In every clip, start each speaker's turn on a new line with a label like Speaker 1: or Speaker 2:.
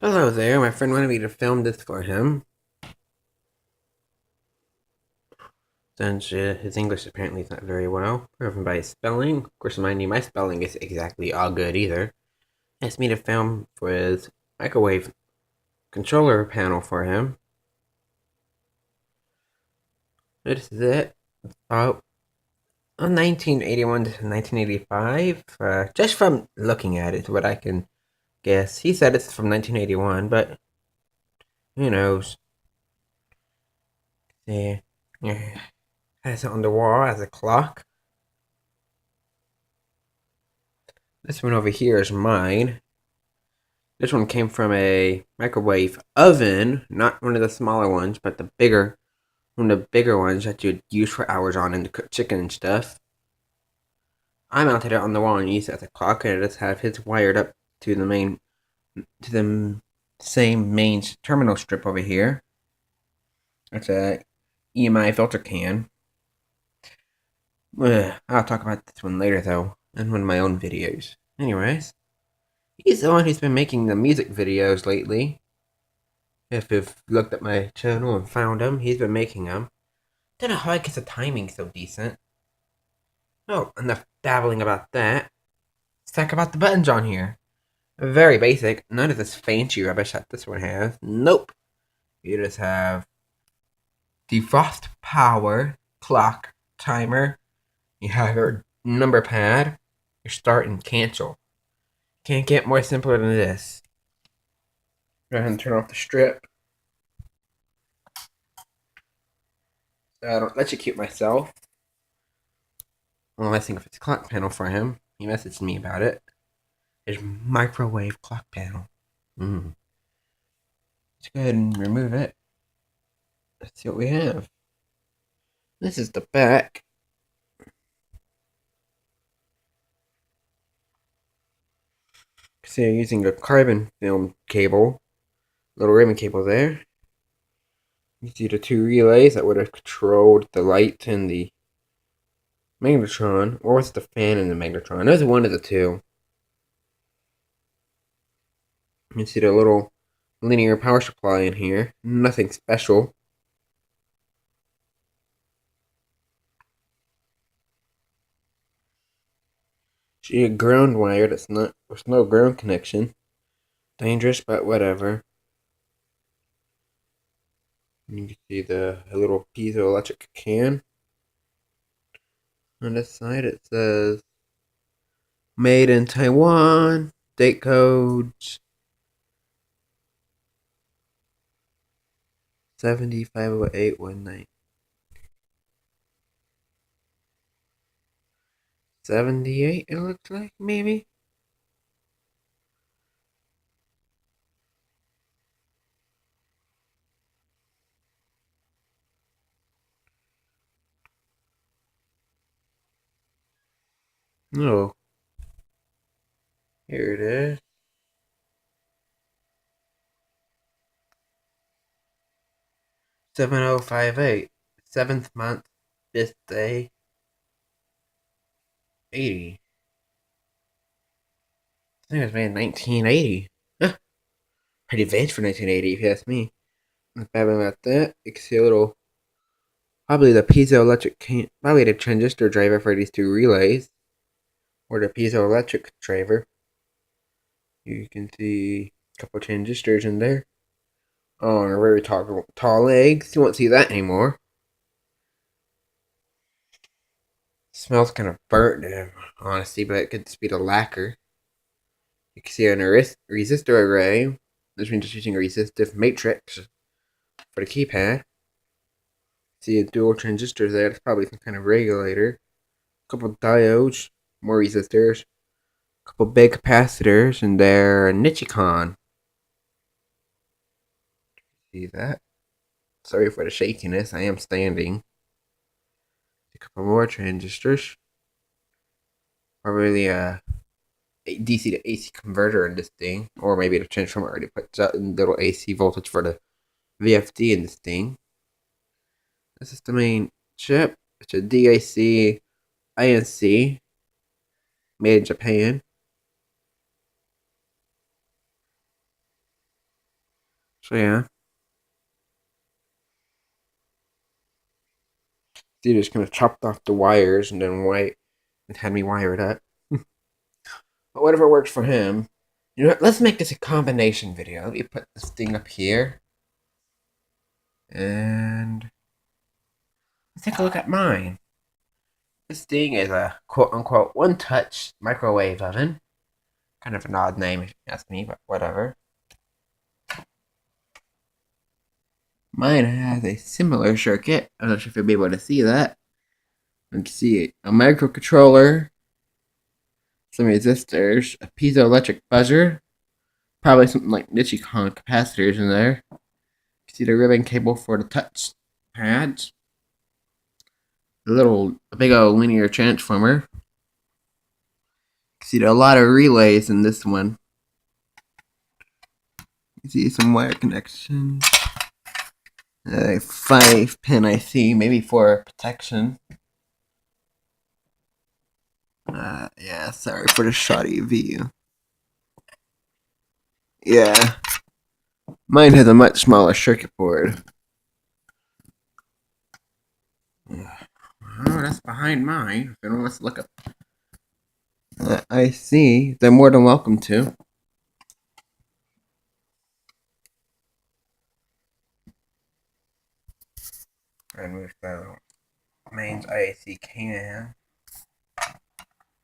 Speaker 1: Hello there, my friend wanted me to film this for him. Since his English apparently is not very well, proven by his spelling. Of course, mind you, my spelling is exactly all good either. Asked me to film for his microwave controller panel for him. This is it. About 1981 to 1985. Just from looking at it, what I can guess. He said it's from 1981, but who knows? Yeah. Has it on the wall as a clock. This one over here is mine. This one came from a microwave oven, not one of the smaller ones, but one of the bigger ones that you'd use for hours on and to cook chicken and stuff. I mounted it on the wall and used it as a clock, and I just have his wired up to the same main terminal strip over here. It's a EMI filter can. I'll talk about this one later though, in one of my own videos. Anyways, he's the one who's been making the music videos lately. If you've looked at my channel and found him, he's been making them. Don't know how I get the timing so decent. Oh, enough babbling about that. Let's talk about the buttons on here. Very basic. None of this fancy rubbish that this one has. Nope. You just have defrost power, clock, timer. You have your number pad, your start and cancel. Can't get more simpler than this. Go ahead and turn off the strip. So I don't electrocute myself. Well, I think if it's a clock panel for him. He messaged me about it. His microwave clock panel. Let's go ahead and remove it. Let's see what we have. This is the back. See, I'm using a carbon film cable. Little ribbon cable there. You see the two relays that would have controlled the light and the magnetron. Or was it the fan and the magnetron? There's one of the two. You see the little linear power supply in here. Nothing special. See a ground wire that's not, there's no ground connection. Dangerous, but whatever. You can see the little piezoelectric can. On this side it says made in Taiwan, date codes 750819. 78 it looks like, maybe? No. Here it is. 7058. 7th month, 5th day, 80. I think it was made in 1980. Huh, pretty advanced for 1980 if you ask me. Not bad about that. You can see a little, probably the piezoelectric can, probably the transistor driver for these two relays. Or the piezoelectric driver. You can see a couple transistors in there. Oh, and a very tall legs. You won't see that anymore. Smells kind of burnt, honestly, but it could just be the lacquer. You can see an resistor array. This means just using a resistive matrix for the keypad. See a dual transistor there. That's probably some kind of regulator. A couple diodes, more resistors. A couple big capacitors, and they're a Nichicon. See that? Sorry for the shakiness. I am standing. A couple more transistors. Probably a DC to AC converter in this thing, or maybe the transformer already puts out a little AC voltage for the VFD in this thing. This is the main chip. It's a DAC INC made in Japan. So yeah, he just kind of chopped off the wires and then had me wire it up. But whatever works for him. You know what? Let's make this a combination video. Let me put this thing up here. And let's take a look at mine. This thing is a quote unquote one touch microwave oven. Kind of an odd name if you ask me, but whatever. Mine has a similar circuit. I'm not sure if you'll be able to see that. Let's see, a microcontroller, some resistors, a piezoelectric buzzer, probably something like Nichicon capacitors in there. You can see the ribbon cable for the touch pads, a big old linear transformer. You can see there are a lot of relays in this one. You see some wire connections. A 5-pin IC, maybe for protection. Yeah, sorry for the shoddy view. Yeah, mine has a much smaller circuit board. Oh, that's behind mine. If anyone wants to look up IC, they're more than welcome to. And with the mains IC can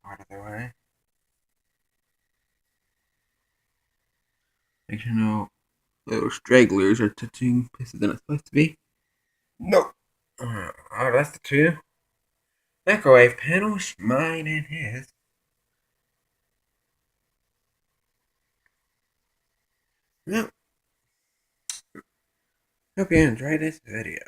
Speaker 1: out of the way. Make sure no little stragglers are touching places they're not supposed to be. Nope. Oh, that's the two microwave panels, mine and his. Yep. Hope you enjoyed this video.